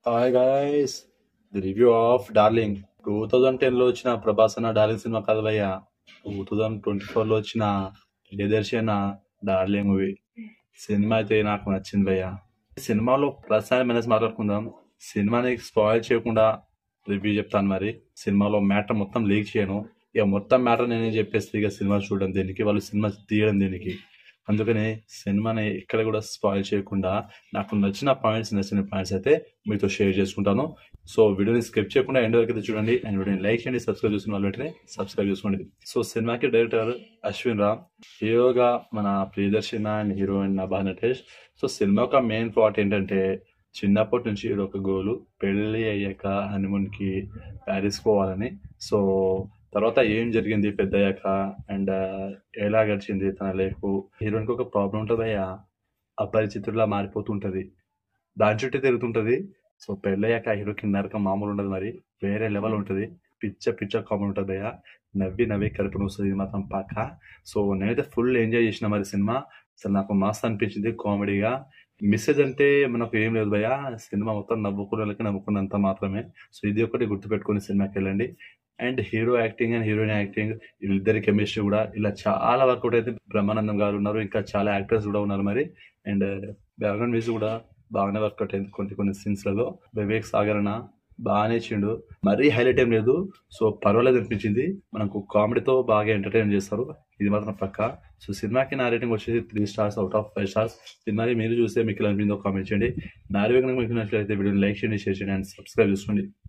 Hi guys, the review of Darling. 2010లో వచ్చిన ప్రభాస్ అన్న డార్లింగ్ సినిమా కాదు భయ్య. 2024లో వచ్చిన ప్రియదర్శి అన్న డార్లింగ్ మూవీ. సినిమా అయితే నాకు నచ్చింది భయ్య. సినిమాలో ప్లస్ అండ్ మైనస్ మాట్లాడుకుందాం. సినిమాని స్పాయిల్ చేయకుండా రివ్యూ చెప్తాను. మరి సినిమాలో మ్యాటర్ మొత్తం లీక్ చేయను. ఇక మొత్తం మ్యాటర్ నేనే చెప్పేస్తే ఇక సినిమా చూడడం దేనికి, వాళ్ళు సినిమా తీయడం దేనికి. అందుకనే సినిమాని ఎక్కడ కూడా స్పాయిల్ చేయకుండా నాకు నచ్చిన పాయింట్స్ అయితే మీతో షేర్ చేసుకుంటాను. సో వీడియోని స్కిప్ చేయకుండా ఎండ్ వరకు అయితే చూడండి. అండ్ వీడియోని లైక్ చేయండి, సబ్స్క్రైబ్ చేసుకున్న వాళ్ళు వెంటనే సబ్స్క్రైబ్ చేసుకోండి. సో సినిమాకి డైరెక్టర్ అశ్విన్ రామ్, హీరోగా మన Priyadarshan and heroine Nabha Natesh. So సినిమా యొక్క మెయిన్ ప్లాట్ ఏంటంటే, చిన్నప్పటి నుంచి హీరో ఒక గోలు, పెళ్ళి అయ్యాక హనీమూన్ కి ప్యారిస్ పోవాలని. సో తర్వాత ఏం జరిగింది పెద్దయ్యాక అండ్ ఎలా గడిచింది తన లైఫ్. హీరోయిన్కి ఒక ప్రాబ్లం ఉంటుంది అయ్యా, అపరిచితుడిలా మారిపోతుంటది, దాని చుట్టూ తిరుగుతుంటది. సో పెళ్ళయ్యాక హీరోకి నరకం మామూలు ఉండదు, మరి వేరే లెవెల్ ఉంటుంది. పిచ్చ పిచ్చ కామెడీ ఉంటుంది భయ్య. నవ్వి నవ్వి కడుపుని వస్తుంది, ఇది మాత్రం పక్క. సో నేనైతే ఫుల్ ఎంజాయ్ చేసిన మరి సినిమా. అసలు నాకు మస్తు అనిపించింది కామెడీగా. మెసేజ్ అంటే మనకు ఏం లేదు భయ్య, సినిమా మొత్తం నవ్వుకున్నకి నవ్వుకున్నంత మాత్రమే. సో ఇది ఒకటి గుర్తుపెట్టుకుని సినిమాకి వెళ్ళండి. And hero acting and heroine acting, వీళ్ళిద్దరి కెమిస్ట్రీ కూడా ఇలా చాలా వర్కౌట్ అయితే. బ్రహ్మానందం గారు ఉన్నారు, ఇంకా చాలా యాక్టర్స్ కూడా ఉన్నారు మరి. అండ్ బ్యాక్గ్రౌండ్ మ్యూజిక్ కూడా బాగానే వర్కౌట్ అయింది కొన్ని సీన్స్లలో. వివేక్ సాగర్ అన్న బాగానే ఇచ్చిండు, మరీ హైలైట్ ఏం లేదు. సో పర్వాలేదు అనిపించింది. మనకు కామెడీతో బాగా ఎంటర్టైన్ చేస్తారు, ఇది మాత్రం పక్క. సో సినిమాకి నా రేటింగ్ వచ్చేసి 3 స్టార్స్ అవుట్ ఆఫ్ 5 స్టార్స్. సినిమాని మీరు చూస్తే మీకు ఎలా అనిపిందో కామెంట్ చేయండి. నా రివ్యూ కనుక మీకు నచ్చినట్లయితే వీడియోని లైక్ చేయండి, షేర్ చేయండి అండ్ సబ్స్క్రైబ్ చేసుకోండి.